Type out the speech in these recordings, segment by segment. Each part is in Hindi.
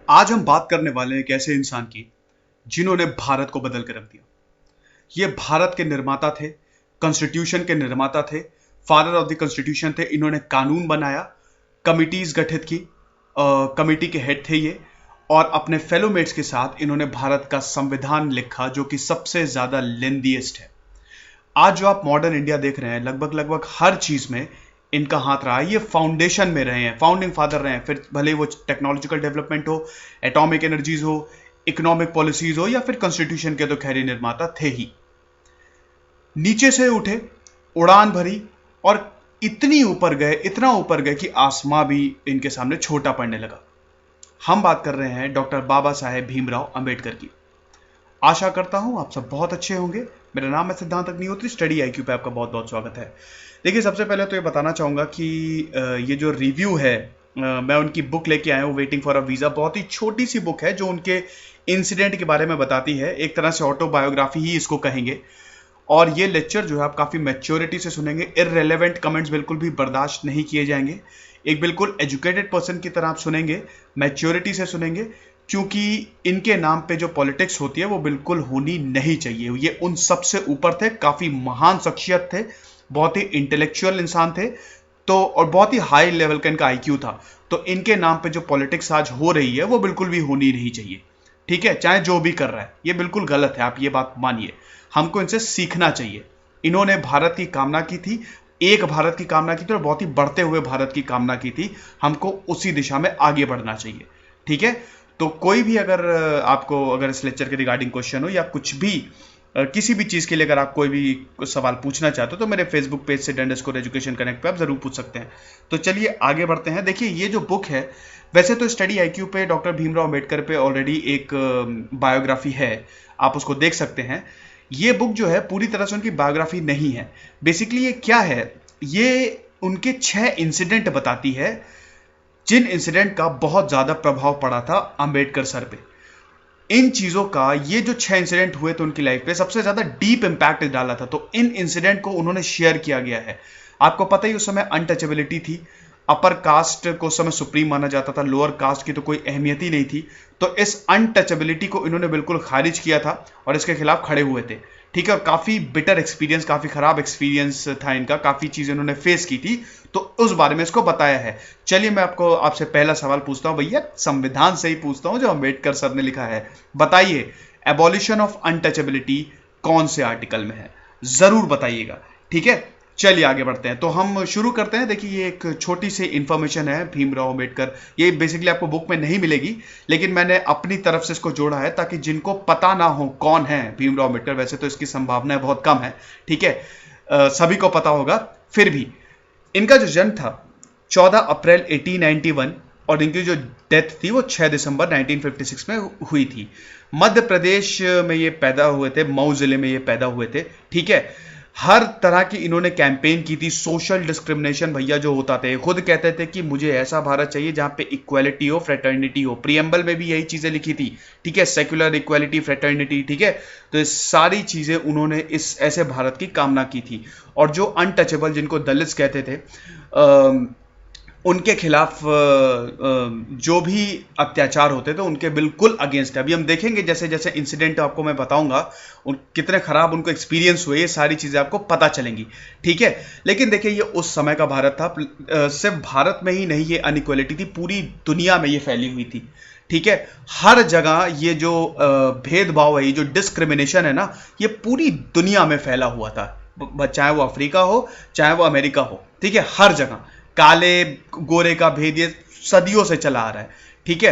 आज हम बात करने वाले हैं एक ऐसे इंसान की जिन्होंने भारत को बदल कर रख दिया। ये भारत के निर्माता थे, कॉन्स्टिट्यूशन के निर्माता थे, फादर ऑफ द कॉन्स्टिट्यूशन थे। इन्होंने कानून बनाया, कमिटीज गठित की, कमिटी के हेड थे ये, और अपने फेलोमेट्स के साथ इन्होंने भारत का संविधान लिखा जो कि सबसे ज्यादा लेंदीएस्ट है। आज जो आप मॉडर्न इंडिया देख रहे हैं, लगभग लगभग हर चीज में इनका हाथ रहा है। ये फाउंडेशन में रहे हैं, फाउंडिंग फादर रहे हैं, फिर भले वो टेक्नोलॉजिकल डेवलपमेंट हो, एटॉमिक एनर्जीज हो, इकोनॉमिक पॉलिसीज हो, या फिर कॉन्स्टिट्यूशन के तो खैर निर्माता थे ही। नीचे से उठे, उड़ान भरी, और इतनी ऊपर गए, इतना ऊपर गए कि आसमां भी इनके सामने छोटा पड़ने लगा। हम बात कर रहे हैं डॉक्टर बाबा साहेब भीमराव अंबेडकर की। आशा करता हूं आप सब बहुत अच्छे होंगे। मेरा नाम है सिद्धांत अग्निहोत्री, स्टडी आईक्यू पे आपका बहुत बहुत स्वागत है। देखिए, सबसे पहले तो ये बताना चाहूंगा कि ये जो रिव्यू है, मैं उनकी बुक लेके आया हूँ, वेटिंग फॉर अ वीजा। बहुत ही छोटी सी बुक है जो उनके इंसिडेंट के बारे में बताती है। एक तरह से ऑटोबायोग्राफी ही इसको कहेंगे। और ये लेक्चर जो है आप काफ़ी मैच्योरिटी से सुनेंगे। इररेलेवेंट कमेंट्स बिल्कुल भी बर्दाश्त नहीं किए जाएंगे। एक बिल्कुल एजुकेटेड पर्सन की तरह आप सुनेंगे, मैच्योरिटी से सुनेंगे, क्योंकि इनके नाम पे जो पॉलिटिक्स होती है वो बिल्कुल होनी नहीं चाहिए। ये उन सबसे ऊपर थे, काफ़ी महान शख्सियत थे, बहुत ही इंटेलेक्चुअल इंसान थे, तो और बहुत ही हाई लेवल का इनका आईक्यू था। तो इनके नाम पे जो पॉलिटिक्स आज हो रही है वो बिल्कुल भी होनी नहीं चाहिए। ठीक है, चाहे जो भी कर रहा है, ये बिल्कुल गलत है, आप ये बात मानिए। हमको इनसे सीखना चाहिए। इन्होंने भारत की कामना की थी, एक भारत की कामना की थी, और बहुत ही बढ़ते हुए भारत की कामना की थी। हमको उसी दिशा में आगे बढ़ना चाहिए। ठीक है, तो कोई भी अगर आपको अगर इस लेक्चर के रिगार्डिंग क्वेश्चन हो, या कुछ भी किसी भी चीज़ के लिए अगर आप कोई भी सवाल पूछना चाहते हो, तो मेरे फेसबुक पेज से @एजुकेशन कनेक्ट पे आप जरूर पूछ सकते हैं। तो चलिए आगे बढ़ते हैं। देखिए, ये जो बुक है, वैसे तो स्टडी आईक्यू पे डॉक्टर भीमराव अंबेडकर पे ऑलरेडी एक बायोग्राफी है, आप उसको देख सकते हैं। ये बुक जो है पूरी तरह से उनकी बायोग्राफी नहीं है। बेसिकली ये क्या है, ये उनके 6 इंसिडेंट बताती है, जिन इंसिडेंट का बहुत ज्यादा प्रभाव पड़ा था अंबेडकर सर पे। इन चीजों का, ये जो 6 इंसिडेंट हुए थे उनकी लाइफ पे, सबसे ज्यादा डीप इंपैक्ट डाला था। तो इन इंसिडेंट को उन्होंने शेयर किया गया है। आपको पता ही उस समय अनटचेबिलिटी थी। अपर कास्ट को उस समय सुप्रीम माना जाता था, लोअर कास्ट की तो कोई अहमियत ही नहीं थी। तो इस अनटचेबिलिटी को इन्होंने बिल्कुल खारिज किया था और इसके खिलाफ खड़े हुए थे। ठीक है, और काफी बिटर एक्सपीरियंस, काफी खराब एक्सपीरियंस था इनका, काफी चीजें उन्होंने फेस की थी, तो उस बारे में इसको बताया है। चलिए मैं आपसे पहला सवाल पूछता हूं, भैया संविधान से ही पूछता हूं जो अंबेडकर सर ने लिखा है। बताइए, एबॉलिशन ऑफ अनटचेबिलिटी कौन से आर्टिकल में है, जरूर बताइएगा। ठीक है, चलिए आगे बढ़ते हैं। तो हम शुरू करते हैं। देखिए, ये एक छोटी सी इंफॉर्मेशन है भीमराव अंबेडकर। ये बेसिकली आपको बुक में नहीं मिलेगी, लेकिन मैंने अपनी तरफ से इसको जोड़ा है ताकि जिनको पता ना हो कौन है भीमराव अंबेडकर, वैसे तो इसकी संभावना बहुत कम है, ठीक है, सभी को पता होगा, फिर भी इनका जो जन्म था 14 अप्रैल 1891, और इनकी जो डेथ थी वो 6 दिसंबर 1956 में हुई थी। मध्य प्रदेश में ये पैदा हुए थे, मऊ जिले में ये पैदा हुए थे। ठीक है, हर तरह की इन्होंने कैंपेन की थी। सोशल डिस्क्रिमिनेशन भैया जो होता थे, खुद कहते थे कि मुझे ऐसा भारत चाहिए जहां पे इक्वालिटी हो, फ्रेटर्निटी हो। प्रियम्बल में भी यही चीजें लिखी थी। ठीक है, सेक्युलर इक्वालिटी, फ्रेटर्निटी। ठीक है, तो ये सारी चीजें उन्होंने इस ऐसे भारत की कामना की थी। और जो अनटचेबल, जिनको दलित्स कहते थे, उनके खिलाफ जो भी अत्याचार होते थे उनके बिल्कुल अगेंस्ट है। अभी हम देखेंगे जैसे जैसे इंसिडेंट आपको मैं बताऊंगा, कितने खराब उनको एक्सपीरियंस हुए, ये सारी चीजें आपको पता चलेंगी। ठीक है, लेकिन देखिए, ये उस समय का भारत था। सिर्फ भारत में ही नहीं ये अनइक्वालिटी थी, पूरी दुनिया में ये फैली हुई थी। ठीक है, हर जगह ये जो भेदभाव है, ये जो डिस्क्रिमिनेशन है ना, ये पूरी दुनिया में फैला हुआ था, चाहे वो अफ्रीका हो, चाहे वो अमेरिका हो। ठीक है, हर जगह काले गोरे का भेद ये सदियों से चला आ रहा है। ठीक है,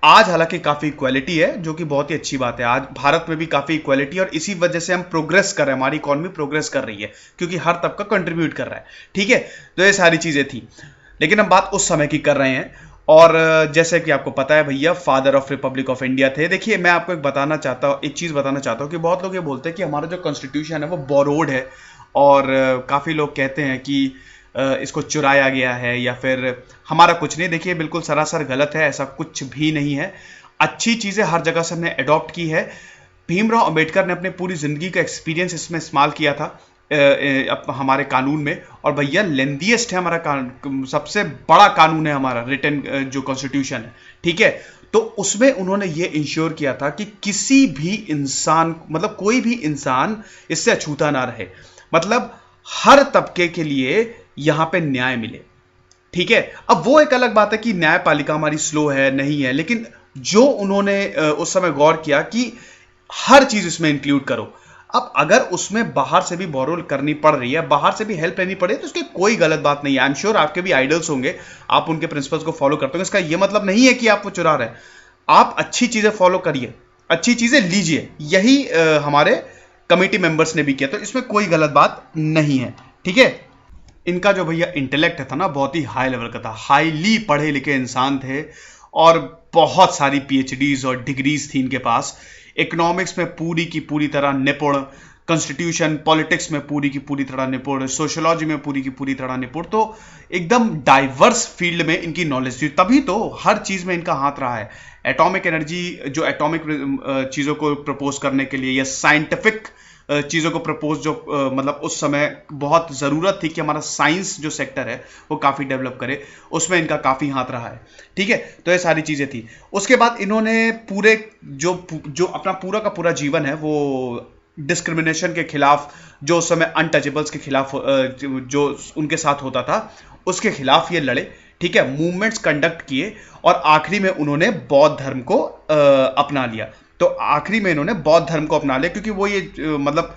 आज हालांकि काफी इक्वालिटी है, जो कि बहुत ही अच्छी बात है। आज भारत में भी काफी इक्वालिटी, और इसी वजह से हम प्रोग्रेस कर रहे हैं, हमारी इकोनॉमी प्रोग्रेस कर रही है, क्योंकि हर तबका कंट्रीब्यूट कर रहा है। ठीक है, तो ये सारी चीजें थी, लेकिन हम बात उस समय की कर रहे हैं। और जैसे कि आपको पता है भैया, father of Republic of India थे। देखिए, मैं आपको एक चीज बताना चाहता हूं कि बहुत लोग ये बोलते हैं कि हमारा जो कॉन्स्टिट्यूशन है वो बोरोड है, और काफी लोग कहते हैं कि इसको चुराया गया है या फिर हमारा कुछ नहीं। देखिए, बिल्कुल सरासर गलत है, ऐसा कुछ भी नहीं है। अच्छी चीजें हर जगह से हमने अडॉप्ट की है। भीमराव अंबेडकर ने अपने पूरी जिंदगी का एक्सपीरियंस इसमें इस्तेमाल किया था हमारे कानून में। और भैया लेंदीएस्ट है हमारा कानून, सबसे बड़ा कानून है हमारा रिटन जो कॉन्स्टिट्यूशन है। ठीक है, तो उसमें उन्होंने ये इंश्योर किया था कि किसी भी इंसान, मतलब कोई भी इंसान इससे अछूता ना रहे, मतलब हर तबके के लिए यहां पे न्याय मिले। ठीक है, अब वो एक अलग बात है कि न्यायपालिका हमारी स्लो है, नहीं है, लेकिन जो उन्होंने उस समय गौर किया कि हर चीज इसमें इंक्लूड करो। अब अगर उसमें बाहर से भी बोरो करनी पड़ रही है, बाहर से भी हेल्प लेनी पड़े, तो उसकी कोई गलत बात नहीं है। आई एम श्योर आपके भी आइडल्स होंगे, आप उनके प्रिंसिपल्स को फॉलो करते होंगे। इसका यह मतलब नहीं है कि आप वो चुरा रहे हैं। आप अच्छी चीजें फॉलो करिए, अच्छी चीजें लीजिए, यही हमारे कमेटी मेंबर्स ने भी किया, तो इसमें कोई गलत बात नहीं है। ठीक है, इनका जो भैया इंटेलेक्ट था ना, बहुत ही हाई लेवल का था, हाईली पढ़े लिखे इंसान थे और बहुत सारी पीएचडीज और डिग्रीज थी इनके पास। इकोनॉमिक्स में पूरी की पूरी तरह निपुण, कॉन्स्टिट्यूशन पॉलिटिक्स में पूरी की पूरी तरह निपुण, सोशियोलॉजी में पूरी की पूरी तरह निपुण, तो एकदम डाइवर्स फील्ड में इनकी नॉलेज थी, तभी तो हर चीज में इनका हाथ रहा है। एटॉमिक एनर्जी, जो एटॉमिक चीजों को प्रपोज करने के लिए, या साइंटिफिक चीज़ों को प्रपोज, जो मतलब उस समय बहुत ज़रूरत थी कि हमारा साइंस जो सेक्टर है वो काफ़ी डेवलप करे, उसमें इनका काफ़ी हाथ रहा है। ठीक है, तो ये सारी चीज़ें थी। उसके बाद इन्होंने पूरे जो अपना पूरा का पूरा जीवन है वो डिस्क्रिमिनेशन के खिलाफ, जो उस समय अनटचेबल्स के खिलाफ जो उनके साथ होता था उसके खिलाफ ये लड़े। ठीक है, मूवमेंट्स कंडक्ट किए और आखिरी में उन्होंने बौद्ध धर्म को अपना लिया। तो आखिरी में इन्होंने बौद्ध धर्म को अपना लिया क्योंकि वो ये मतलब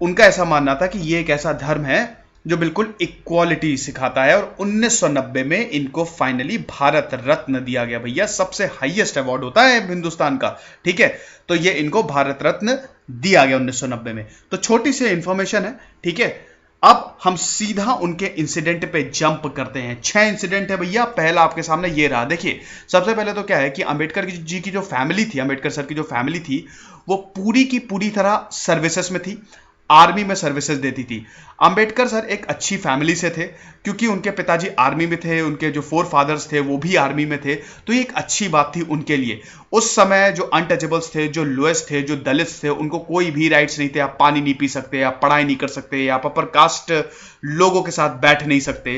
उनका ऐसा मानना था कि ये एक ऐसा धर्म है जो बिल्कुल इक्वालिटी सिखाता है। और 1990 में इनको फाइनली भारत रत्न दिया गया। भैया सबसे हाईएस्ट अवार्ड होता है हिंदुस्तान का। ठीक है, तो ये इनको भारत रत्न दिया गया 1990 में। तो छोटी सी इंफॉर्मेशन है। ठीक है, अब हम सीधा उनके इंसिडेंट पे जंप करते हैं। 6 इंसिडेंट है भैया। पहला आपके सामने ये रहा। देखिए, सबसे पहले तो क्या है कि अंबेडकर जी की जो फैमिली थी, अंबेडकर सर की जो फैमिली थी, वो पूरी की पूरी तरह सर्विसेज में थी, आर्मी में सर्विसेज देती थी। अंबेडकर सर एक अच्छी फैमिली से थे क्योंकि उनके पिताजी आर्मी में थे, उनके जो फोर फादर्स थे वो भी आर्मी में थे, तो ये एक अच्छी बात थी उनके लिए। उस समय जो अनटचेबल्स थे, जो लोएस्ट थे, जो दलित थे, उनको कोई भी राइट्स नहीं थे। आप पानी नहीं पी सकते, आप पढ़ाई नहीं कर सकते, आप अपर कास्ट लोगों के साथ बैठ नहीं सकते।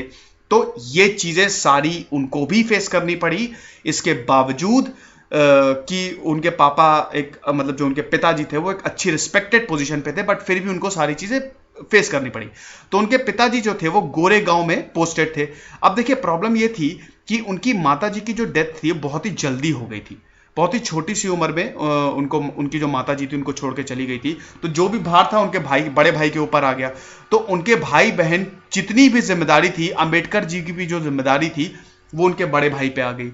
तो ये चीजें सारी उनको भी फेस करनी पड़ी। इसके बावजूद कि उनके पापा एक मतलब जो उनके पिताजी थे वो एक अच्छी रिस्पेक्टेड पोजीशन पे थे, बट फिर भी उनको सारी चीजें फेस करनी पड़ी। तो उनके पिताजी जो थे वो गोरेगांव में पोस्टेड थे। अब देखिए, प्रॉब्लम ये थी कि उनकी माताजी की जो डेथ थी बहुत ही जल्दी हो गई थी। बहुत ही छोटी सी उम्र में उनकी जो माताजी थी उनको छोड़ के चली गई थी। तो जो भी भार था उनके भाई, बड़े भाई के ऊपर आ गया। तो उनके भाई बहन जितनी भी जिम्मेदारी थी, अंबेडकर जी की भी जो जिम्मेदारी थी, वो उनके बड़े भाई पे आ गई।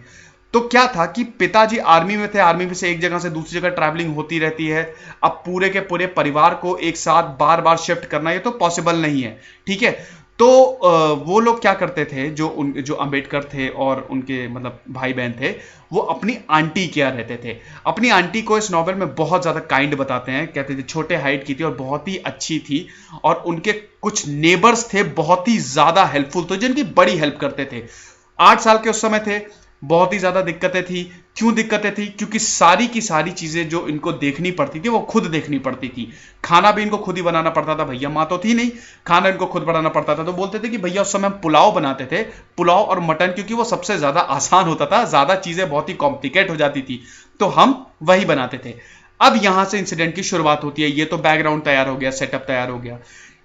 तो क्या था कि पिताजी आर्मी में थे, आर्मी में से एक जगह से दूसरी जगह ट्रैवलिंग होती रहती है। अब पूरे के पूरे परिवार को एक साथ बार बार शिफ्ट करना ये तो पॉसिबल नहीं है। ठीक है, तो वो लोग क्या करते थे, जो अंबेडकर थे और उनके मतलब भाई बहन थे, वो अपनी आंटी के यहाँ रहते थे। अपनी आंटी को इस नॉवेल में बहुत ज्यादा काइंड बताते हैं, कहते थे छोटे हाइट की थी और बहुत ही अच्छी थी। और उनके कुछ नेबर्स थे बहुत ही ज्यादा हेल्पफुल, तो जिनकी बड़ी हेल्प करते थे। 8 साल के उस समय थे, बहुत ही ज्यादा दिक्कतें थी। क्यों दिक्कतें थी? क्योंकि सारी की सारी चीजें जो इनको देखनी पड़ती थी वो खुद देखनी पड़ती थी। खाना भी इनको खुद ही बनाना पड़ता था। भैया माँ तो थी नहीं, खाना इनको खुद बनाना पड़ता था। तो बोलते थे कि भैया उस समय हम पुलाव बनाते थे, पुलाव और मटन, क्योंकि वो सबसे ज्यादा आसान होता था, ज्यादा चीजें बहुत ही कॉम्प्लिकेट हो जाती थी, तो हम वही बनाते थे। अब यहां से इंसिडेंट की शुरुआत होती है। ये तो बैकग्राउंड तैयार हो गया, सेटअप तैयार हो गया।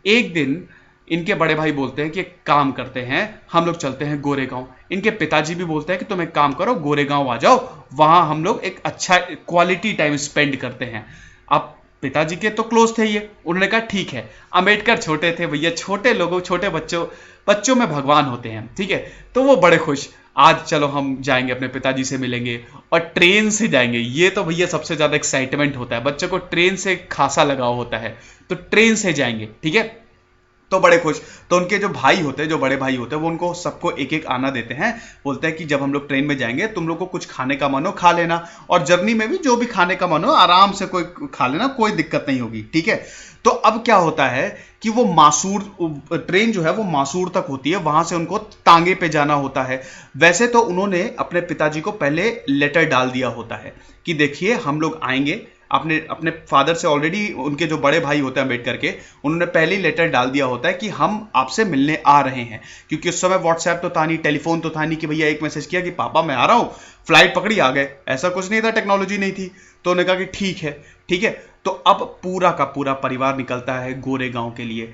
एक दिन इनके बड़े भाई बोलते हैं कि एक काम करते हैं, हम लोग चलते हैं गोरेगांव। इनके पिताजी भी बोलते हैं कि तुम एक काम करो, गोरेगांव आ जाओ, वहां हम लोग एक अच्छा क्वालिटी टाइम स्पेंड करते हैं। अब पिताजी के तो क्लोज थे ये, उन्होंने कहा ठीक है। अंबेडकर छोटे थे भैया, छोटे लोगों, छोटे बच्चों में भगवान होते हैं। ठीक है, तो वो बड़े खुश, आज चलो हम जाएंगे, अपने पिताजी से मिलेंगे और ट्रेन से जाएंगे। ये तो भैया सबसे ज्यादा एक्साइटमेंट होता है, बच्चों को ट्रेन से खासा लगाव होता है, तो ट्रेन से जाएंगे। ठीक है, तो बड़े खुश। तो उनके जो भाई होते हैं, जो बड़े भाई होते हैं, वो उनको सबको एक एक आना देते हैं। बोलते हैं कि जब हम लोग ट्रेन में जाएंगे, तुम लोग को कुछ खाने का मन हो खा लेना, और जर्नी में भी जो भी खाने का मन हो आराम से कोई खा लेना, कोई दिक्कत नहीं होगी। ठीक है, तो अब क्या होता है कि वो मासूर, ट्रेन जो है वो मासूर तक होती है, वहां से उनको तांगे पे जाना होता है। वैसे तो उन्होंने अपने पिताजी को पहले लेटर डाल दिया होता है कि देखिए हम लोग आएंगे, आपने अपने फादर से ऑलरेडी, उनके जो बड़े भाई होते हैं अम्बेडकर के, उन्होंने पहले ही लेटर डाल दिया होता है कि हम आपसे मिलने आ रहे हैं, क्योंकि उस समय व्हाट्सएप तो था नहीं, टेलीफोन तो था नहीं कि भैया एक मैसेज किया कि पापा मैं आ रहा हूँ, फ्लाइट पकड़ी आ गए, ऐसा कुछ नहीं था, टेक्नोलॉजी नहीं थी। तो उन्होंने कहा कि ठीक है ठीक है। तो अब पूरा का पूरा परिवार निकलता है गोरेगांव के लिए,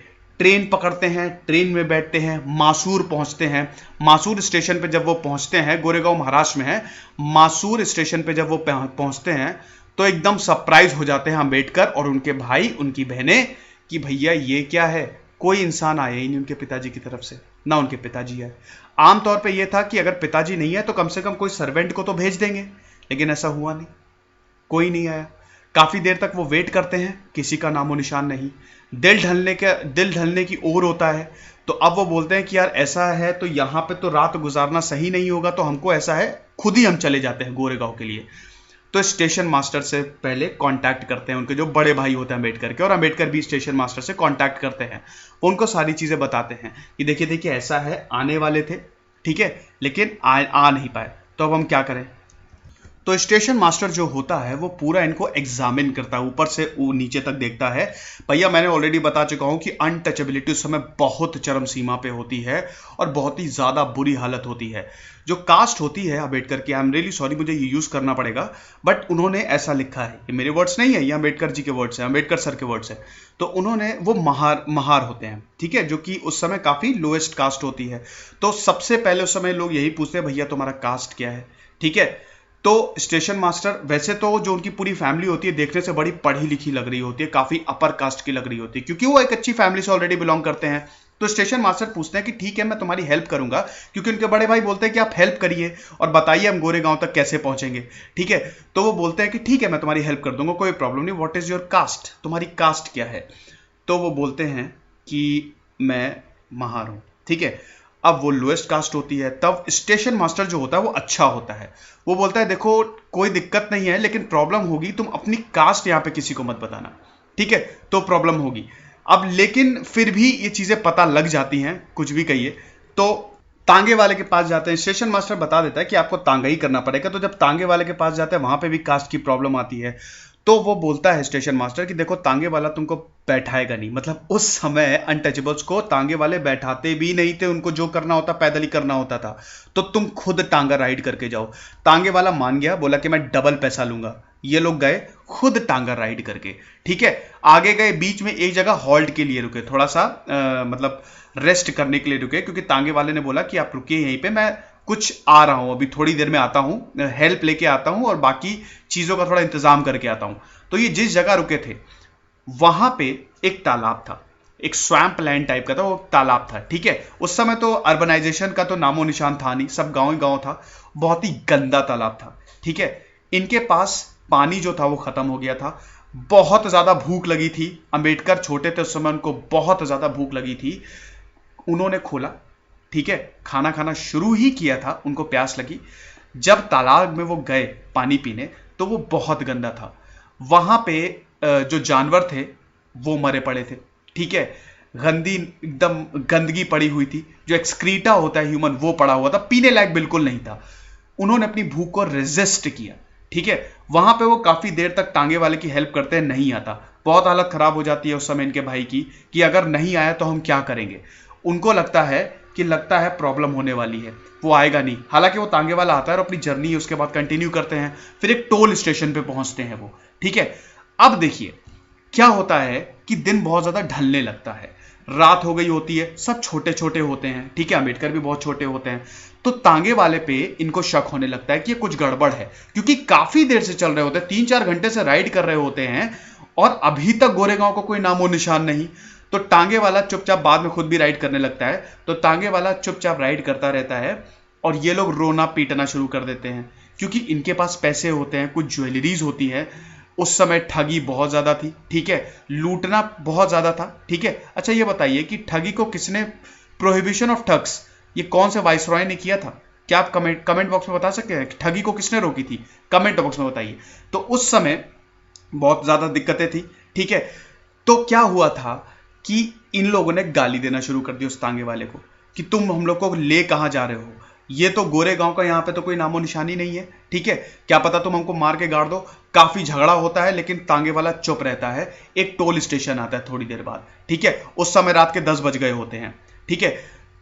ट्रेन पकड़ते हैं, ट्रेन में बैठते हैं, मासूर पहुंचते हैं। मासूर स्टेशन पे जब वो पहुंचते हैं, गोरेगांव महाराष्ट्र में है, मासूर स्टेशन पे जब वो पहुंचते हैं तो एकदम सरप्राइज हो जाते हैं अम्बेडकर और उनके भाई, उनकी बहनें, कि भैया ये क्या है, कोई इंसान आया ही नहीं उनके पिताजी की तरफ से, ना उनके पिताजी है। आमतौर पे ये था कि अगर पिताजी नहीं है तो कम से कम कोई सर्वेंट को तो भेज देंगे, लेकिन ऐसा हुआ नहीं, कोई नहीं आया। काफी देर तक वो वेट करते हैं, किसी का नामो निशान नहीं। दिल ढलने की ओर होता है। तो अब वो बोलते हैं कि यार ऐसा है तो यहाँ पे तो रात गुजारना सही नहीं होगा, तो हमको ऐसा है खुद ही हम चले जाते हैं गोरेगांव के लिए। तो स्टेशन मास्टर से पहले कांटेक्ट करते हैं, उनके जो बड़े भाई होते हैं अम्बेडकर के, और अम्बेडकर भी स्टेशन मास्टर से कांटेक्ट करते हैं। उनको सारी चीजें बताते हैं कि देखिए देखिए ऐसा है, आने वाले थे, ठीक है, लेकिन आ नहीं पाए, तो अब हम क्या करें। तो स्टेशन मास्टर जो होता है वो पूरा इनको एग्जामिन करता है, ऊपर से वो नीचे तक देखता है। भैया मैंने ऑलरेडी बता चुका हूं कि अनटचेबिलिटी उस समय बहुत चरम सीमा पे होती है और बहुत ही ज्यादा बुरी हालत होती है। जो कास्ट होती है अम्बेडकर की, आई एम रियली सॉरी मुझे ये यूज करना पड़ेगा, बट उन्होंने ऐसा लिखा है, ये मेरे वर्ड्स नहीं है, ये अम्बेडकर जी के वर्ड्स हैं, अम्बेडकर सर के वर्ड्स हैं। तो उन्होंने, वो महार होते हैं, ठीक है, जो कि उस समय काफी लोएस्ट कास्ट होती है। तो सबसे पहले उस समय लोग यही पूछते हैं, भैया तुम्हारा कास्ट क्या है, ठीक है। तो स्टेशन मास्टर, वैसे तो जो उनकी पूरी फैमिली होती है देखने से बड़ी पढ़ी लिखी लग रही होती है, काफी अपर कास्ट की लग रही होती है, क्योंकि वो एक अच्छी फैमिली से ऑलरेडी बिलोंग करते हैं। तो स्टेशन मास्टर पूछते हैं कि ठीक है मैं तुम्हारी हेल्प करूंगा, क्योंकि उनके बड़े भाई बोलते हैं कि आप हेल्प करिए और बताइए हम गोरेगांव तक कैसे पहुंचेंगे, ठीक है। तो वो बोलते हैं कि ठीक है मैं तुम्हारी हेल्प कर दूंगा, कोई प्रॉब्लम नहीं, व्हाट इज योर कास्ट, तुम्हारी कास्ट क्या है। तो वो बोलते हैं कि मैं महार हूं, ठीक है। अब वो लोएस्ट कास्ट होती है। तब स्टेशन मास्टर जो होता है वो अच्छा होता है, वो बोलता है देखो कोई दिक्कत नहीं है, लेकिन प्रॉब्लम होगी, तुम अपनी कास्ट यहां पे किसी को मत बताना, ठीक है, तो प्रॉब्लम होगी। अब लेकिन फिर भी ये चीजें पता लग जाती हैं, कुछ भी कहिए। तो तांगे वाले के पास जाते हैं, स्टेशन मास्टर बता देता है कि आपको तांगा ही करना पड़ेगा। तो जब तांगे वाले के पास जाते हैं वहां पे भी कास्ट की प्रॉब्लम आती है। तो वो बोलता है स्टेशन मास्टर कि देखो तांगे वाला तुमको बैठाएगा नहीं, मतलब उस समय अनटचेबल्स को तांगे वाले बैठाते भी नहीं थे, उनको जो करना होता पैदल ही करना होता था। तो तुम खुद टांगा राइड करके जाओ। तांगे वाला मान गया, बोला कि मैं डबल पैसा लूंगा। ये लोग गए खुद टांगा राइड करके, ठीक है। आगे गए, बीच में एक जगह हॉल्ट के लिए रुके, थोड़ा सा मतलब रेस्ट करने के लिए रुके, क्योंकि तांगे वाले ने बोला कि आप रुकिए यहीं पे, मैं कुछ आ रहा हूं, अभी थोड़ी देर में आता हूं, हेल्प लेके आता हूं और बाकी चीजों का थोड़ा इंतजाम करके आता हूं। तो ये जिस जगह रुके थे वहां पे एक तालाब था, एक स्वैम्प लैंड टाइप का था, वो तालाब था, ठीक है। उस समय तो अर्बनाइजेशन का तो नामो निशान था नहीं, सब गांव ही गांव था, बहुत ही गंदा तालाब था, ठीक है। इनके पास पानी जो था वो खत्म हो गया था, बहुत ज्यादा भूख लगी थी। अंबेडकर छोटे थे उस समय, उनको बहुत ज्यादा भूख लगी थी। उन्होंने खोला, ठीक है, खाना खाना शुरू ही किया था, उनको प्यास लगी। जब तालाब में वो गए पानी पीने तो वो बहुत गंदा था। वहां पे जो जानवर थे वो मरे पड़े थे, ठीक है, गंदी एकदम गंदगी पड़ी हुई थी, जो एक्सक्रीटा होता है ह्यूमन वो पड़ा हुआ था, पीने लायक बिल्कुल नहीं था। उन्होंने अपनी भूख को रेजिस्ट किया, ठीक है। वहां पे वो काफी देर तक टांगे वाले की हेल्प करते हैं, नहीं आता। बहुत हालत खराब हो जाती है उस समय इनके भाई की कि अगर नहीं आया तो हम क्या करेंगे। उनको लगता है प्रॉब्लम होने वाली है, वो आएगा नहीं। हालांकि वो तांगे वाला आता है और अपनी जर्नी उसके बाद कंटिन्यू करते हैं। फिर एक टोल स्टेशन पे पहुंचते हैं वो, ठीक है। अब देखिए क्या होता है कि दिन बहुत ज्यादा ढलने लगता है, रात हो गई होती है, सब छोटे छोटे होते हैं, ठीक है, अंबेडकर भी बहुत छोटे होते हैं। तो तांगे वाले पे इनको शक होने लगता है कि ये कुछ गड़बड़ है, क्योंकि काफी देर से चल रहे होते हैं, 3-4 घंटे से राइड कर रहे होते हैं और अभी तक गोरेगांव को कोई नामो निशान नहीं। तो टांगे वाला चुपचाप बाद में खुद भी राइड करने लगता है। तो टांगे वाला चुपचाप राइड करता रहता है और ये लोग रोना पीटना शुरू कर देते हैं, क्योंकि इनके पास पैसे होते हैं, कुछ ज्वेलरीज होती है। उस समय ठगी बहुत ज्यादा थी, ठीक है, लूटना बहुत ज्यादा था, ठीक है। अच्छा ये बताइए कि ठगी को किसने, प्रोहिबिशन ऑफ ठग्स, ये कौन से वाइसरॉय ने किया था? क्या आप कमेंट बॉक्स में बता सकते हैं ठगी को किसने रोकी थी? कमेंट बॉक्स में बताइए। तो उस समय बहुत ज्यादा दिक्कतें थी, ठीक है। तो क्या हुआ था कि इन लोगों ने गाली देना शुरू कर दी उस तांगे वाले को कि तुम हम लोग को ले कहां जा रहे हो, ये तो गोरेगांव का यहाँ पे तो कोई नामो निशानी नहीं है, ठीक है, क्या पता तुम हमको मार के गाड़ दो। काफी झगड़ा होता है लेकिन तांगे वाला चुप रहता है। एक टोल स्टेशन आता है थोड़ी देर बाद, ठीक है, उस समय रात के 10 बज गए होते हैं, ठीक है,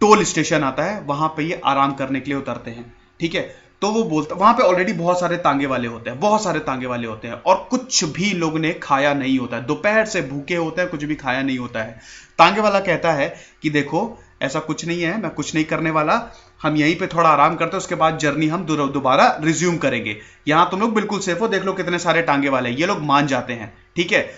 टोल स्टेशन आता है, वहां पे ये आराम करने के लिए उतरते हैं, ठीक है। तो वो बोलता, वहां पे ऑलरेडी बहुत सारे तांगे वाले होते हैं, बहुत सारे तांगे वाले होते हैं, और कुछ भी लोग ने खाया नहीं होता है, दोपहर से भूखे होते हैं, कुछ भी खाया नहीं होता है। तांगे वाला कहता है कि देखो ऐसा कुछ नहीं है, मैं कुछ नहीं करने वाला, हम यहीं पे थोड़ा आराम करते हैं, उसके बाद जर्नी हम दोबारा रिज्यूम करेंगे, यहां तुम लोग बिल्कुल सेफ हो, देख लो कितने सारे टांगे वाले। ये लोग मान जाते हैं, ठीक है।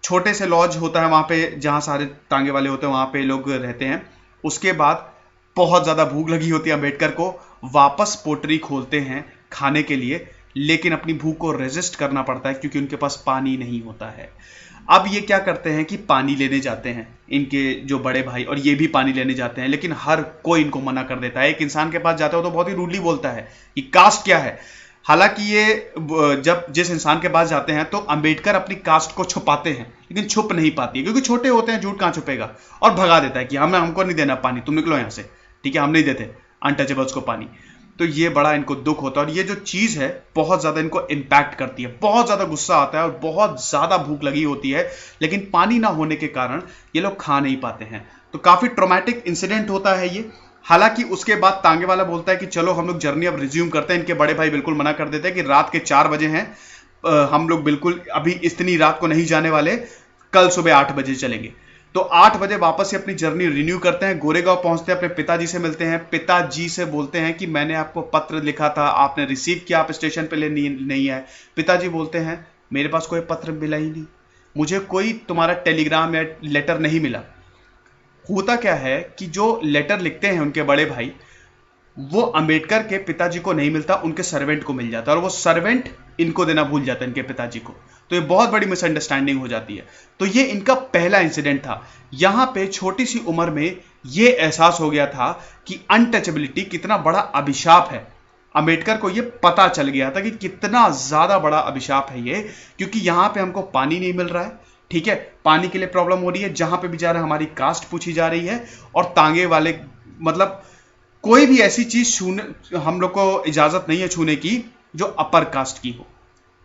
छोटे से लॉज होता है वहां पे जहां सारे टांगे वाले होते हैं, वहां पे लोग रहते हैं। उसके बाद बहुत ज्यादा भूख लगी होती है अम्बेडकर को, वापस पोटरी खोलते हैं खाने के लिए, लेकिन अपनी भूख को रेजिस्ट करना पड़ता है क्योंकि उनके पास पानी नहीं होता है। अब ये क्या करते हैं कि पानी लेने जाते हैं, इनके जो बड़े भाई और ये भी पानी लेने जाते हैं, लेकिन हर कोई इनको मना कर देता है। एक इंसान के पास जाता है तो बहुत ही रूडली बोलता है कि कास्ट क्या है। हालांकि ये जब जिस इंसान के पास जाते हैं तो अंबेडकर अपनी कास्ट को छुपाते हैं, लेकिन छुप नहीं पाती है क्योंकि छोटे होते हैं, झूठ कहां छुपेगा, और भगा देता है कि हमको नहीं देना पानी, तुम निकलो यहां से, ठीक है, हम नहीं देते अनटचेबल्स को पानी। तो ये बड़ा इनको दुख होता है और ये जो चीज है बहुत ज्यादा इनको इंपैक्ट करती है, बहुत ज्यादा गुस्सा आता है और बहुत ज्यादा भूख लगी होती है, लेकिन पानी ना होने के कारण ये लोग खा नहीं पाते हैं। तो काफी ट्रॉमेटिक इंसिडेंट होता है ये। हालांकि उसके बाद तांगे वाला बोलता है कि चलो हम लोग जर्नी अब रिज्यूम करते हैं। इनके बड़े भाई बिल्कुल मना कर देते हैं कि रात के 4 बजे हैं, हम लोग बिल्कुल अभी इतनी रात को नहीं जाने वाले, कल सुबह 8 बजे चलेंगे। तो 8 बजे वापस से अपनी जर्नी रिन्यू करते हैं, गोरेगांव पहुंचते हैं, अपने पिताजी से मिलते हैं। पिताजी से बोलते हैं कि मैंने आपको पत्र लिखा था, आपने रिसीव किया, आप स्टेशन पे नहीं आए। पिताजी बोलते हैं मेरे पास कोई पत्र मिला ही नहीं, मुझे कोई तुम्हारा टेलीग्राम या लेटर नहीं मिला। होता क्या है कि जो लेटर लिखते हैं उनके बड़े भाई, वो अंबेडकर के पिताजी को नहीं मिलता, उनके सर्वेंट को मिल जाता है, और वो सर्वेंट इनको देना भूल जाता है इनके पिताजी को। तो ये बहुत बड़ी मिसअंडरस्टैंडिंग हो जाती है। तो ये इनका पहला इंसिडेंट था। यहां पे छोटी सी उम्र में ये एहसास हो गया था कि अनटचेबिलिटी कितना बड़ा अभिशाप है। अंबेडकर को ये पता चल गया था कि कितना ज्यादा बड़ा अभिशाप है ये, क्योंकि यहां पे हमको पानी नहीं मिल रहा है, ठीक है, पानी के लिए प्रॉब्लम हो रही है, जहां पे भी जा रहे हैं हमारी कास्ट पूछी जा रही है, और तांगे वाले मतलब कोई भी ऐसी चीज छूने हम लोग को इजाजत नहीं है छूने की जो अपर कास्ट की हो,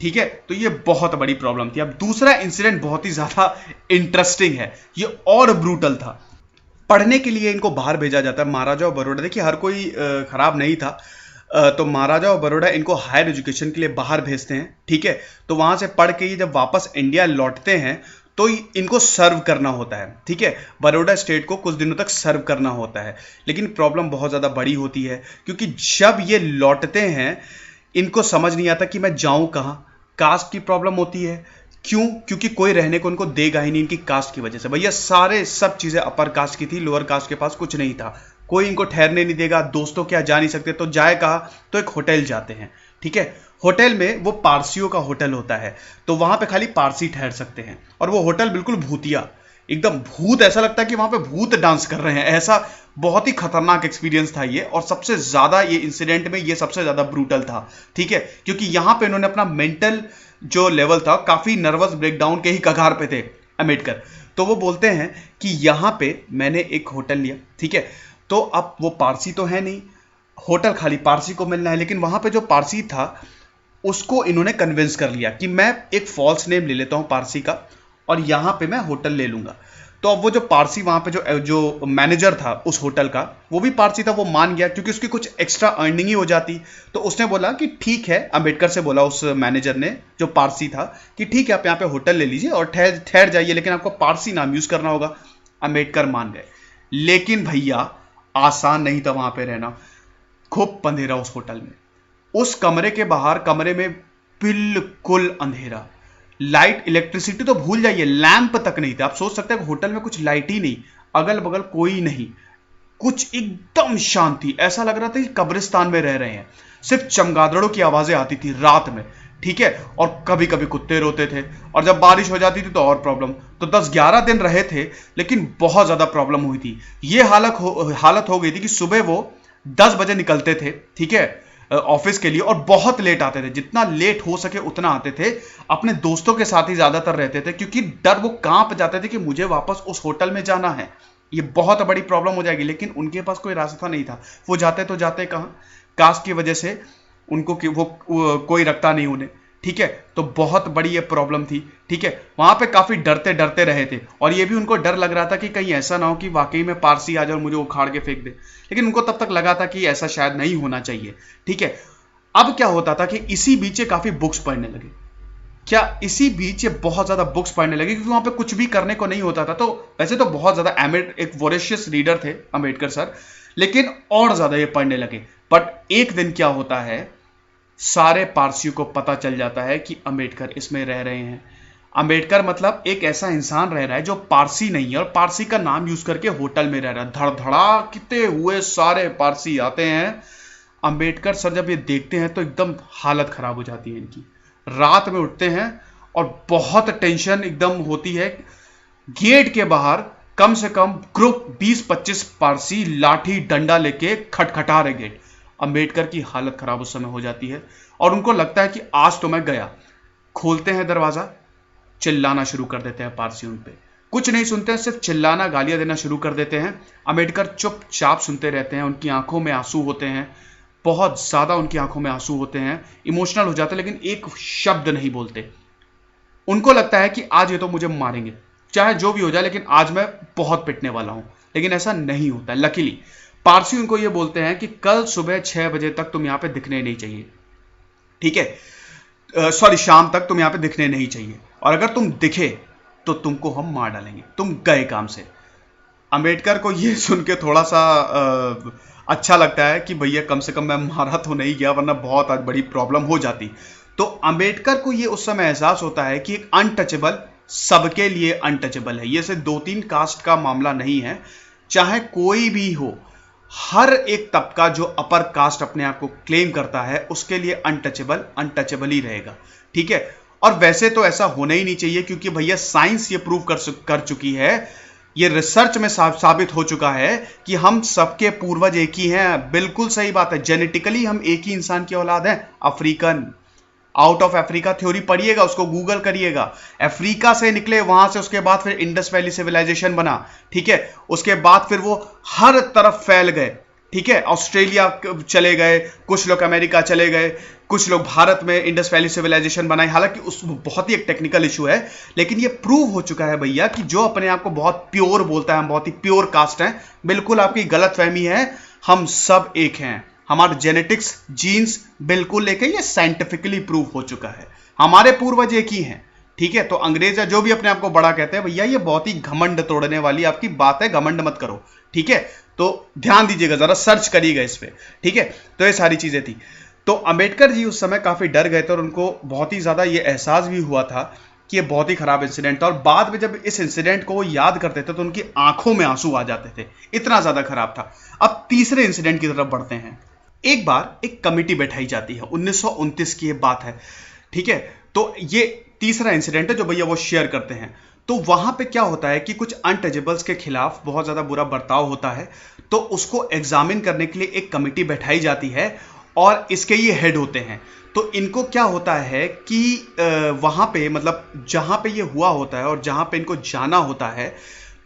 ठीक है। तो ये बहुत बड़ी प्रॉब्लम थी। अब दूसरा इंसिडेंट बहुत ही ज्यादा इंटरेस्टिंग है, ये और ब्रूटल था। पढ़ने के लिए इनको बाहर भेजा जाता है, महाराजा ऑफ बड़ौदा। देखिए हर कोई खराब नहीं था, तो महाराजा ऑफ बड़ौदा इनको हायर एजुकेशन के लिए बाहर भेजते हैं, ठीक है। तो वहां से पढ़ के ये जब वापस इंडिया लौटते हैं तो इनको सर्व करना होता है, ठीक है, बड़ौदा स्टेट को कुछ दिनों तक सर्व करना होता है। लेकिन प्रॉब्लम बहुत ज़्यादा बड़ी होती है, क्योंकि जब ये लौटते हैं इनको समझ नहीं आता कि मैं जाऊं कहाँ। कास्ट की प्रॉब्लम होती है, क्यों? क्योंकि कोई रहने को उनको देगा ही नहीं इनकी कास्ट की वजह से। भैया सारे सब चीज़ें अपर कास्ट की थी, लोअर कास्ट के पास कुछ नहीं था, कोई इनको ठहरने नहीं देगा, दोस्तों क्या जा नहीं सकते, तो जाए कहाँ, तो एक होटल जाते हैं, ठीक है। होटल में वो पारसियों का होटल होता है, तो वहां पे खाली पारसी ठहर सकते हैं, और वो होटल बिल्कुल भूतिया, एकदम भूत, ऐसा लगता है कि वहां पे भूत डांस कर रहे हैं, ऐसा बहुत ही खतरनाक एक्सपीरियंस था ये। और सबसे ज्यादा ये इंसिडेंट में ये सबसे ज्यादा ब्रूटल था, ठीक है, क्योंकि यहां पे इन्होंने अपना मेंटल जो लेवल था, काफी नर्वस ब्रेकडाउन के ही कगार पे थे अंबेडकर। तो वो बोलते हैं कि यहां पे मैंने एक होटल लिया, ठीक है, तो अब वो पारसी तो है नहीं, होटल खाली पारसी को मिलना है, लेकिन वहां पे जो पारसी था उसको इन्होंने कन्विंस कर लिया कि मैं एक फॉल्स नेम ले लेता हूं पारसी का, और यहां पे मैं होटल ले लूंगा। तो अब वो जो पारसी वहां पे जो मैनेजर था उस होटल का, वो भी पारसी था, वो मान गया क्योंकि उसकी कुछ एक्स्ट्रा अर्निंग ही हो जाती। तो उसने बोला कि ठीक है, अंबेडकर से बोला उस मैनेजर ने जो पारसी था कि ठीक है आप यहाँ पे होटल ले लीजिए और ठहर जाइए, लेकिन आपको पारसी नाम यूज करना होगा। अंबेडकर मान गए, लेकिन भैया आसान नहीं था वहां पे रहना, खूब अंधेरा उस होटल में। उस कमरे के बाहर कमरे में बिल्कुल अंधेरा, लाइट इलेक्ट्रिसिटी तो भूल जाइए, लैंप तक नहीं थे। आप सोच सकते हैं होटल में कुछ लाइट ही नहीं, अगल बगल कोई नहीं, कुछ एकदम शांति, ऐसा लग रहा था कि कब्रिस्तान में रह रहे हैं। सिर्फ चमगादड़ों की आवाजें आती थी रात में, ठीक है, और कभी कभी कुत्ते रोते थे, और जब बारिश हो जाती थी तो और प्रॉब्लम। तो 10-11 दिन रहे थे, लेकिन बहुत ज्यादा प्रॉब्लम हुई थी। ये हालत हो गई थी कि सुबह वो 10 बजे निकलते थे, ठीक है, ऑफिस के लिए, और बहुत लेट आते थे, जितना लेट हो सके उतना आते थे। अपने दोस्तों के साथ ही ज्यादातर रहते थे, क्योंकि डर वो कांप जाते थे कि मुझे वापस उस होटल में जाना है, ये बहुत बड़ी प्रॉब्लम हो जाएगी। लेकिन उनके पास कोई रास्ता नहीं था। वो जाते तो जाते कहाँ, कास्ट की वजह से उनको वो कोई रखता नहीं उन्हें, ठीक है। तो बहुत बड़ी ये प्रॉब्लम थी, ठीक है। वहां पे काफी डरते डरते रहे थे, और ये भी उनको डर लग रहा था कि कहीं ऐसा ना हो कि वाकई में पारसी आ जाए और मुझे उखाड़ के फेंक दे। लेकिन उनको तब तक लगा था कि ऐसा शायद नहीं होना चाहिए, ठीक है। अब क्या होता था कि इसी बीच ये काफी बुक्स पढ़ने लगे। क्या इसी बीच ये बहुत ज्यादा बुक्स पढ़ने लगे, क्योंकि वहां पे कुछ भी करने को नहीं होता था। तो वैसे तो बहुत ज्यादा एक वोरेशियस रीडर थे अंबेडकर सर, लेकिन और ज्यादा ये पढ़ने लगे। बट एक दिन क्या होता है, सारे पारसियों को पता चल जाता है कि अंबेडकर इसमें रह रहे हैं। अंबेडकर मतलब एक ऐसा इंसान रह रहा है जो पारसी नहीं है, और पारसी का नाम यूज करके होटल में रह रहा है। धड़धड़ा कितने हुए सारे पारसी आते हैं। अंबेडकर सर जब ये देखते हैं तो एकदम हालत खराब हो जाती है इनकी। रात में उठते हैं और बहुत टेंशन एकदम होती है। गेट के बाहर कम से कम ग्रुप 20-25 पारसी लाठी डंडा लेके खटखटा रहे गेट। अंबेडकर की हालत खराब उस समय हो जाती है, और उनको लगता है कि आज तो मैं गया। खोलते हैं दरवाजा, चिल्लाना शुरू कर देते हैं पारसियों पे। कुछ नहीं सुनते हैं, सिर्फ चिल्लाना, गालियां देना शुरू कर देते हैं। अंबेडकर चुपचाप सुनते रहते हैं। उनकी आंखों में आंसू होते हैं, बहुत ज्यादा उनकी आंखों में आंसू होते हैं, इमोशनल हो जाते हैं, लेकिन एक शब्द नहीं बोलते। उनको लगता है कि आज ये तो मुझे मारेंगे, चाहे जो भी हो जाए, लेकिन आज मैं बहुत पिटने वाला हूं। लेकिन ऐसा नहीं होता। लकीली पारसी उनको ये बोलते हैं कि कल सुबह 6 बजे तक तुम यहां पे दिखने नहीं चाहिए, ठीक है। सॉरी, शाम तक तुम यहां पे दिखने नहीं चाहिए, और अगर तुम दिखे तो तुमको हम मार डालेंगे, तुम गए काम से। अंबेडकर को ये सुन के थोड़ा सा अच्छा लगता है कि भैया कम से कम मैं मारा तो नहीं गया, वरना बहुत बड़ी प्रॉब्लम हो जाती। तो अंबेडकर को ये उस समय एहसास होता है कि एक अनटचेबल सबके लिए अनटचेबल है। ये सिर्फ 2-3 कास्ट का मामला नहीं है, चाहे कोई भी हो, हर एक तबका जो अपर कास्ट अपने आप को क्लेम करता है उसके लिए अनटचेबल ही रहेगा, ठीक है। और वैसे तो ऐसा होना ही नहीं चाहिए, क्योंकि भैया साइंस ये प्रूव कर चुकी है, ये रिसर्च में साबित हो चुका है कि हम सबके पूर्वज एक ही हैं। बिल्कुल सही बात है, जेनेटिकली हम एक ही इंसान की औलाद हैं। African, out of Africa theory पढ़िएगा, उसको गूगल करिएगा। अफ्रीका से निकले, वहां से उसके बाद फिर इंडस वैली सिविलाइजेशन बना, ठीक है। उसके बाद फिर वो हर तरफ फैल गए, ठीक है। ऑस्ट्रेलिया चले गए, कुछ लोग अमेरिका चले गए, कुछ लोग भारत में इंडस वैली सिविलाइजेशन बनाई। हालांकि उस बहुत ही एक टेक्निकल इशू है, लेकिन ये प्रूव हो चुका है भैया कि जो अपने आप को बहुत प्योर बोलता है, हम बहुत ही प्योर कास्ट हैं, बिल्कुल आपकी गलतफहमी है। हम सब एक हैं, हमारे जेनेटिक्स, जीन्स बिल्कुल एक है। ये साइंटिफिकली प्रूव हो चुका है, हमारे पूर्वज एक ही हैं, ठीक है। तो अंग्रेज या जो भी अपने आप को बड़ा कहते हैं, भैया ये बहुत ही घमंड तोड़ने वाली आपकी बात है, घमंड मत करो, ठीक है। तो ध्यान दीजिएगा, जरा सर्च करिएगा इस पे, ठीक है। तो ये सारी चीजें थी। तो अंबेडकर जी उस समय काफी डर गए थे, और उनको बहुत ही ज्यादा ये एहसास भी हुआ था कि ये बहुत ही खराब इंसिडेंट था। और बाद में जब इस इंसिडेंट को वो याद करते थे तो उनकी आंखों में आंसू आ जाते थे, इतना ज्यादा खराब था। अब तीसरे इंसिडेंट की तरफ बढ़ते हैं। एक बार एक कमिटी बैठाई जाती है, 1929 की ये बात है, ठीक है। तो ये तीसरा इंसिडेंट है जो भैया वो शेयर करते हैं। तो वहां पे क्या होता है कि कुछ अनटचेबल्स के खिलाफ बहुत ज्यादा बुरा बर्ताव होता है, तो उसको एग्जामिन करने के लिए एक कमिटी बैठाई जाती है, और इसके ये हेड होते हैं। तो इनको क्या होता है कि वहां पे, मतलब जहां पे ये हुआ होता है और जहां पे इनको जाना होता है,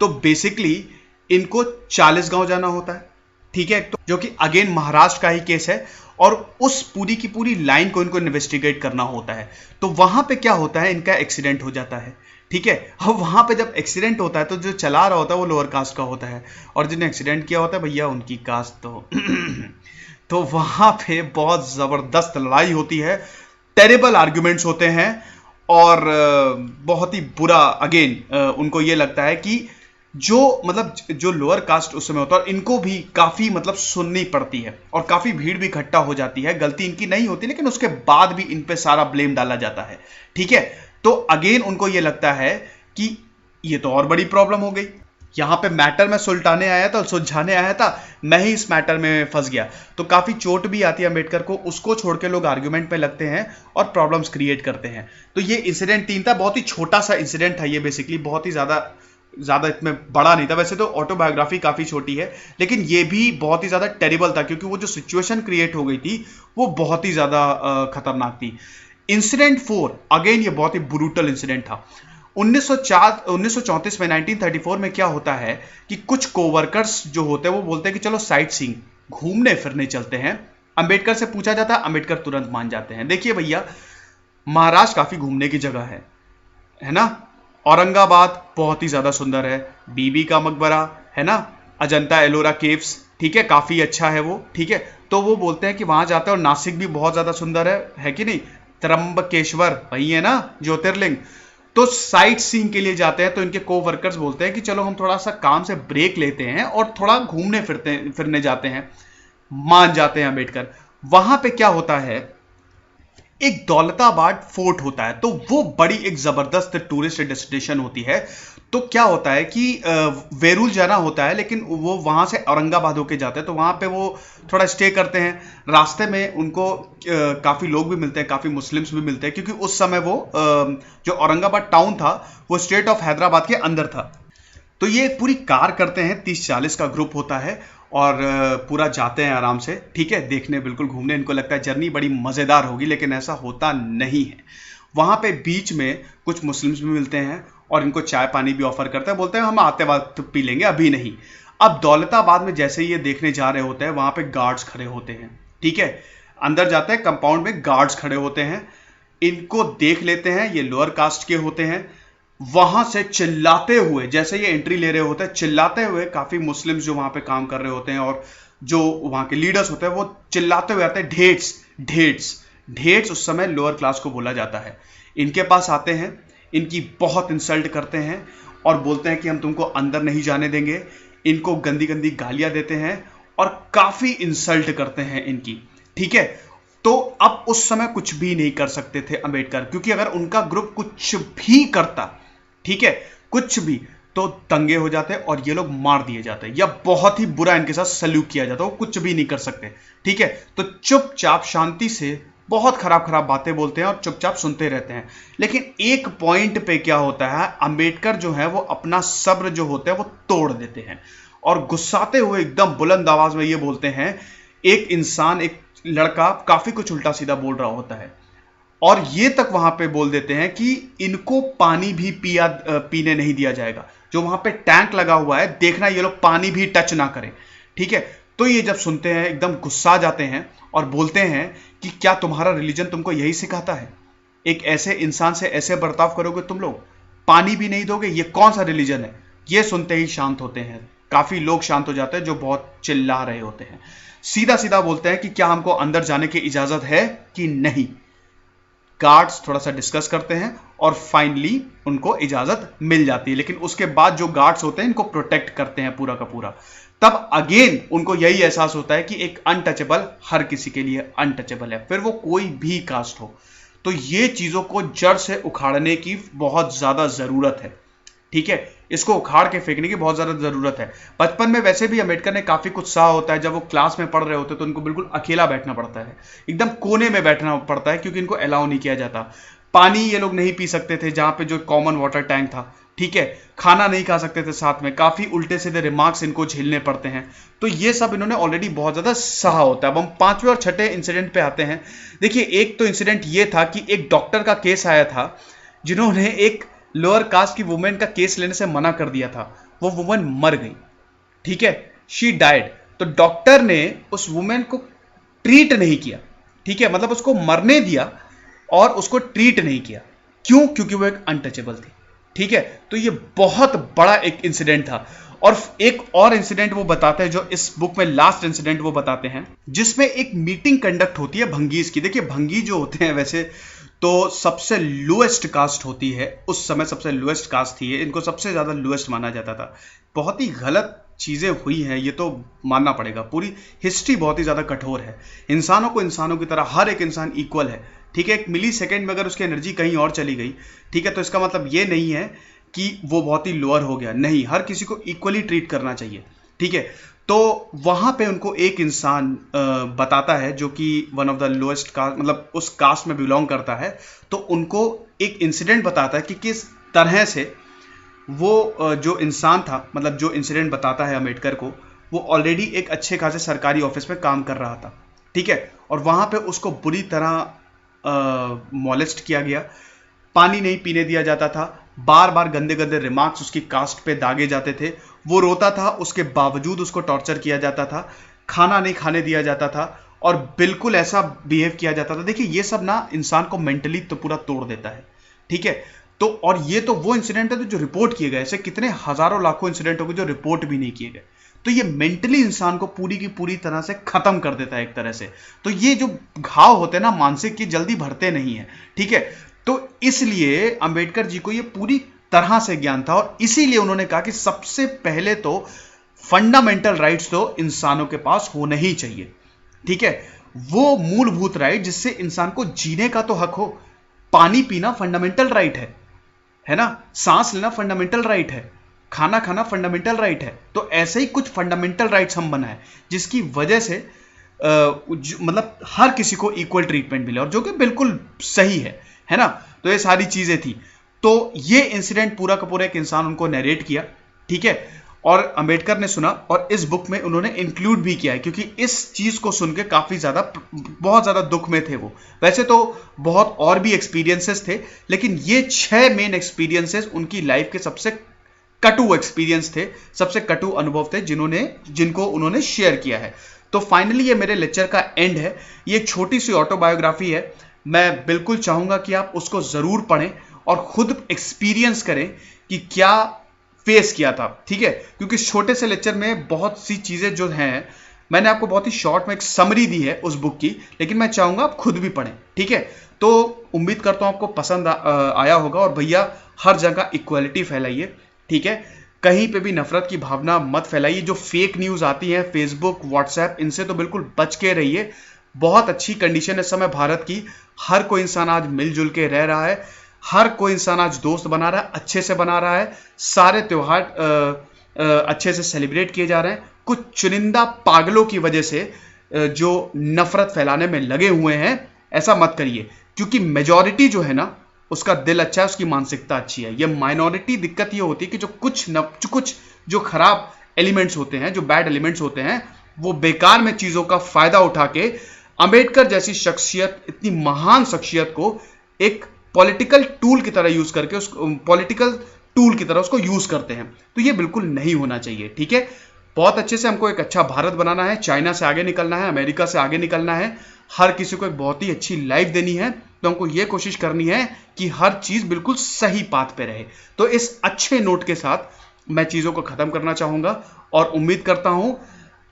तो बेसिकली इनको 40 गांव जाना होता है, ठीक है। तो जो कि अगेन महाराष्ट्र का ही केस है, और उस पूरी की पूरी लाइन को इनको इन्वेस्टिगेट करना होता है। तो वहां पे क्या होता है, इनका एक्सीडेंट हो जाता है, ठीक है। अब वहां पे जब एक्सीडेंट होता है तो जो चला रहा होता है वो लोअर कास्ट का होता है, और जिन्हें एक्सीडेंट किया होता है भैया उनकी कास्ट तो वहां पे बहुत जबरदस्त लड़ाई होती है, टेरिबल आर्ग्यूमेंट्स होते हैं, और बहुत ही बुरा अगेन उनको ये लगता है कि जो लोअर कास्ट उस समय होता है, और इनको भी काफी मतलब सुननी पड़ती है, और काफी भीड़ भी इकट्ठा हो जाती है। गलती इनकी नहीं होती, लेकिन उसके बाद भी इन पे सारा ब्लेम डाला जाता है, ठीक है। तो अगेन उनको ये लगता है कि ये तो और बड़ी प्रॉब्लम हो गई, यहां पे मैटर में सुलझाने आया था, मैं ही इस मैटर में फंस गया। तो काफी चोट भी आती है अंबेडकर को, उसको छोड़ के लोग आर्ग्यूमेंट पे लगते हैं और प्रॉब्लम्स क्रिएट करते हैं। तो ये इंसिडेंट 3 था, बहुत ही छोटा सा इंसिडेंट था ये, बेसिकली बहुत ही ज्यादा इसमें बड़ा नहीं था। वैसे तो ऑटोबायोग्राफी काफी छोटी है, लेकिन ये भी बहुत ही ज्यादा टेरिबल था, क्योंकि वो जो सिचुएशन क्रिएट हो गई थी वो बहुत ही ज्यादा खतरनाक थी। इंसिडेंट 4 अगेन ये बहुत ही ब्रूटल इंसिडेंट था। 1934 में 1934 में क्या होता है कि कुछ कोवर्कर्स जो होते हैं वो बोलते हैं कि चलो साइट सीइंग, घूमने फिरने चलते हैं। अंबेडकर से पूछा जाता है, अंबेडकर तुरंत मान जाते हैं। देखिए भैया, महाराष्ट्र काफी घूमने की जगह है ना। औरंगाबाद बहुत ही ज्यादा सुंदर है, बीबी का मकबरा है ना, अजंता एलोरा केव्स, ठीक है, काफी अच्छा है वो, ठीक है। तो वो बोलते हैं कि वहां जाते हैं। और नासिक भी बहुत ज्यादा सुंदर है कि नहीं, त्र्यंबकेश्वर वही है ना, ज्योतिर्लिंग। तो साइट सीइंग के लिए जाते हैं। तो इनके को वर्कर्स बोलते हैं कि चलो हम थोड़ा सा काम से ब्रेक लेते हैं और थोड़ा घूमने फिरने जाते हैं। मान जाते हैं अंबेडकर। वहां पे क्या होता है, एक दौलताबाद फोर्ट होता है, तो वो बड़ी एक जबरदस्त टूरिस्ट डेस्टिनेशन होती है। तो क्या होता है कि वेरूल जाना होता है, लेकिन वो वहां से औरंगाबाद होके जाते हैं। तो वहां पे वो थोड़ा स्टे करते हैं। रास्ते में उनको काफी लोग भी मिलते हैं, काफी मुस्लिम्स भी मिलते हैं, क्योंकि उस समय वो जो औरंगाबाद टाउन था वो स्टेट ऑफ हैदराबाद के अंदर था। तो ये पूरी कार करते हैं, 30-40 का ग्रुप होता है और पूरा जाते हैं आराम से, ठीक है, देखने, बिल्कुल घूमने। इनको लगता है जर्नी बड़ी मजेदार होगी, लेकिन ऐसा होता नहीं है। वहां पे बीच में कुछ मुस्लिम्स भी मिलते हैं और इनको चाय पानी भी ऑफर करते हैं। बोलते हैं हम आते वक्त पी लेंगे, अभी नहीं। अब दौलताबाद में जैसे ही ये देखने जा रहे होते हैं, वहां पे गार्ड्स खड़े होते हैं, ठीक है। अंदर जाते हैं, कंपाउंड में गार्ड्स खड़े होते हैं, इनको देख लेते हैं, ये लोअर कास्ट के होते हैं। वहां से चिल्लाते हुए, जैसे ये एंट्री ले रहे होते हैं, चिल्लाते हुए काफी मुस्लिम्स जो वहां पे काम कर रहे होते हैं और जो वहां के लीडर्स होते हैं, वो चिल्लाते हुए आते हैं, ढेट्स ढेट्स ढेट्स। उस समय लोअर क्लास को बोला जाता है। इनके पास आते हैं, इनकी बहुत इंसल्ट करते हैं और बोलते हैं कि हम तुमको अंदर नहीं जाने देंगे। इनको गंदी गंदी गालियां देते हैं और काफी इंसल्ट करते हैं इनकी, ठीक है। तो अब उस समय कुछ भी नहीं कर सकते थे अंबेडकर, क्योंकि अगर उनका ग्रुप कुछ भी करता, ठीक है, कुछ भी, तो दंगे हो जाते और ये लोग मार दिए जाते या बहुत ही बुरा इनके साथ सल्यूट किया जाता। वो कुछ भी नहीं कर सकते, ठीक है। तो चुपचाप शांति से बहुत खराब खराब बातें बोलते हैं और चुपचाप सुनते रहते हैं। लेकिन एक पॉइंट पे क्या होता है, अंबेडकर जो है वो अपना सब्र जो होता है वो तोड़ देते हैं और गुस्साते हुए एकदम बुलंद आवाज में ये बोलते हैं। एक इंसान, एक लड़का काफी कुछ उल्टा सीधा बोल रहा होता है और ये तक वहां पे बोल देते हैं कि इनको पानी भी पीने नहीं दिया जाएगा। जो वहां पे टैंक लगा हुआ है, देखना ये लोग पानी भी टच ना करें, ठीक है। तो ये जब सुनते हैं एकदम गुस्सा जाते हैं और बोलते हैं कि क्या तुम्हारा रिलीजन तुमको यही सिखाता है, एक ऐसे इंसान से ऐसे बर्ताव करोगे तुम लोग, पानी भी नहीं दोगे, ये कौन सा रिलीजन है। ये सुनते ही शांत होते हैं, काफी लोग शांत हो जाते हैं जो बहुत चिल्ला रहे होते हैं। सीधा सीधा बोलते हैं कि क्या हमको अंदर जाने की इजाजत है कि नहीं। गार्ड्स थोड़ा सा डिस्कस करते हैं और फाइनली उनको इजाजत मिल जाती है। लेकिन उसके बाद जो गार्ड्स होते हैं इनको प्रोटेक्ट करते हैं पूरा का पूरा। तब अगेन उनको यही एहसास होता है कि एक अनटचेबल हर किसी के लिए अनटचेबल है, फिर वो कोई भी कास्ट हो। तो ये चीजों को जड़ से उखाड़ने की बहुत ज्यादा जरूरत है, ठीक है। इसको उखाड़ के फेंकने की बहुत ज्यादा जरूरत है। बचपन में वैसे भी अंबेडकर ने काफी कुछ सहा होता है। जब वो क्लास में पढ़ रहे होते तो उनको बिल्कुल अकेला बैठना पड़ता है, एकदम कोने में बैठना पड़ता है, क्योंकि इनको अलाउ नहीं किया जाता। पानी ये लोग नहीं पी सकते थे जहां पे जो कॉमन वाटर टैंक था, ठीक है। खाना नहीं खा सकते थे साथ में, काफी उल्टे सीधे रिमार्क्स इनको झेलने पड़ते हैं। तो ये सब इन्होंने ऑलरेडी बहुत ज्यादा सहा होता है। अब हम 5वें और 6ठे इंसिडेंट पे आते हैं। देखिए, एक तो इंसिडेंट ये था कि एक डॉक्टर का केस आया था जिन्होंने एक लोअर कास्ट की वुमेन का केस लेने से मना कर दिया था। वो वुमेन मर गई, ठीक है, शी डाइड। तो डॉक्टर ने उस वुमेन को ट्रीट नहीं किया, ठीक है, मतलब उसको मरने दिया और उसको ट्रीट नहीं किया। क्यों? क्योंकि वो एक अनटचेबल थी, ठीक है। तो ये बहुत बड़ा एक इंसिडेंट था। और एक और इंसिडेंट वो बताते हैं, जो इस बुक में लास्ट इंसिडेंट वो बताते हैं, जिसमें एक मीटिंग कंडक्ट होती है भंगीज की। देखिए, भंगी जो होते हैं वैसे तो सबसे लोएस्ट कास्ट होती है, उस समय सबसे लोएस्ट कास्ट थी, इनको सबसे ज्यादा लोएस्ट माना जाता था। बहुत ही गलत चीजें हुई हैं, ये तो मानना पड़ेगा। पूरी हिस्ट्री बहुत ही ज्यादा कठोर है। इंसानों को इंसानों की तरह, हर एक इंसान इक्वल है, ठीक है। एक मिली सेकेंड में अगर उसकी एनर्जी कहीं और चली गई, ठीक है, तो इसका मतलब ये नहीं है कि वो बहुत ही लोअर हो गया, नहीं, हर किसी को इक्वली ट्रीट करना चाहिए, ठीक है। तो वहां पे उनको एक इंसान बताता है जो कि one of the lowest cost, मतलब उस कास्ट में बिलोंग करता है। तो उनको एक इंसिडेंट बताता है कि किस तरह से वो जो इंसान था, मतलब जो इंसिडेंट बताता है अंबेडकर को, वो ऑलरेडी एक अच्छे खासे सरकारी ऑफिस में काम कर रहा था, ठीक है। और वहां पे उसको बुरी तरह मॉलेस्ट किया गया, पानी नहीं पीने दिया जाता था, बार बार गंदे गंदे रिमार्क्स उसकी कास्ट पे दागे जाते थे, वो रोता था, उसके बावजूद उसको टॉर्चर किया जाता था, खाना नहीं खाने दिया जाता था और बिल्कुल ऐसा बिहेव किया जाता था। देखिए ये सब ना इंसान को मेंटली तो पूरा तोड़ देता है, ठीक है। तो और ये तो वो इंसिडेंट है जो रिपोर्ट किए गए, ऐसे कितने हजारों लाखों इंसिडेंट हो गए जो रिपोर्ट भी नहीं किए गए। तो ये मेंटली इंसान को पूरी की पूरी तरह से खत्म कर देता है एक तरह से। तो ये जो घाव होते हैं ना मानसिक, ये जल्दी भरते नहीं है, ठीक है। तो इसलिए अंबेडकर जी को ये पूरी तरह से ज्ञान था और इसीलिए उन्होंने कहा कि सबसे पहले तो फंडामेंटल राइट्स तो इंसानों के पास होने ही चाहिए, ठीक है। वो मूलभूत राइट जिससे इंसान को जीने का तो हक हो। पानी पीना फंडामेंटल राइट है ना, सांस लेना फंडामेंटल राइट है, खाना खाना फंडामेंटल राइट है। तो ऐसे ही कुछ फंडामेंटल राइट्स हम बनाए जिसकी वजह से मतलब हर किसी को इक्वल ट्रीटमेंट मिले और जो कि बिल्कुल सही है ना। तो ये सारी चीजें थी। तो ये इंसिडेंट पूरा का पूरा एक इंसान उनको नरेट किया, ठीक है। और अंबेडकर ने सुना और इस बुक में उन्होंने इंक्लूड भी किया है क्योंकि इस चीज को सुन के काफी बहुत ज्यादा दुख में थे वो। वैसे तो बहुत और भी एक्सपीरियंसेस थे, लेकिन ये 6 मेन एक्सपीरियंसेस उनकी लाइफ के सबसे कटु एक्सपीरियंस थे, सबसे कटु अनुभव थे जिनको उन्होंने शेयर किया है। तो फाइनली ये मेरे लेक्चर का एंड है। ये एक छोटी सी ऑटोबायोग्राफी है। मैं बिल्कुल चाहूंगा कि आप उसको जरूर पढ़ें और खुद एक्सपीरियंस करें कि क्या फेस किया था, ठीक है। क्योंकि छोटे से लेक्चर में बहुत सी चीजें जो हैं मैंने आपको बहुत ही शॉर्ट में एक समरी दी है उस बुक की, लेकिन मैं चाहूंगा आप खुद भी पढ़ें, ठीक है। तो उम्मीद करता हूं आपको पसंद आया होगा। और भैया हर जगह इक्वालिटी फैलाइए, ठीक है। कहीं पे भी नफरत की भावना मत फैलाइए। जो फेक न्यूज आती है फेसबुक व्हाट्सएप, इनसे तो बिल्कुल बच के रहिए। बहुत अच्छी कंडीशन इस समय भारत की, हर कोई इंसान आज मिलजुल के रह रहा है, हर कोई इंसान आज दोस्त बना रहा है, अच्छे से बना रहा है, सारे त्योहार अच्छे से सेलिब्रेट किए जा रहे हैं। कुछ चुनिंदा पागलों की वजह से जो नफरत फैलाने में लगे हुए हैं, ऐसा मत करिए क्योंकि मेजॉरिटी जो है ना उसका दिल अच्छा है, उसकी मानसिकता अच्छी है। ये माइनॉरिटी दिक्कत ये होती है कि जो कुछ जो खराब एलिमेंट्स होते हैं, जो बैड एलिमेंट्स होते हैं, वो बेकार में चीजों का फायदा उठा के अंबेडकर जैसी शख्सियत, इतनी महान शख्सियत को एक पॉलिटिकल टूल की तरह यूज करके उसको यूज करते हैं। तो ये बिल्कुल नहीं होना चाहिए, ठीक है। बहुत अच्छे से हमको एक अच्छा भारत बनाना है, चाइना से आगे निकलना है, अमेरिका से आगे निकलना है, हर किसी को एक बहुत ही अच्छी लाइफ देनी है। तो हमको ये कोशिश करनी है कि हर चीज बिल्कुल सही पाथ पे रहे। तो इस अच्छे नोट के साथ मैं चीजों को खत्म करना चाहूंगा और उम्मीद करता हूं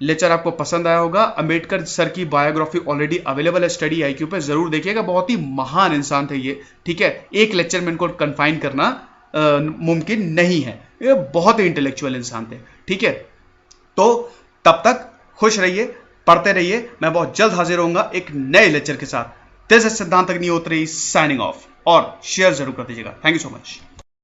लेक्चर आपको पसंद आया होगा। अंबेडकर सर की बायोग्राफी ऑलरेडी अवेलेबल है स्टडी IQ पे, जरूर देखिएगा। बहुत ही महान इंसान थे ये, ठीक है। एक लेक्चर में इनको कन्फाइन करना मुमकिन नहीं है, ये बहुत ही इंटेलेक्चुअल इंसान थे, ठीक है। तो तब तक खुश रहिए, पढ़ते रहिए। मैं बहुत जल्द हाजिर होऊंगा एक नए लेक्चर के साथ। दिस इज सिद्धांत अग्निहोत्री साइनिंग ऑफ। और शेयर जरूर कर दीजिएगा। Thank you so much.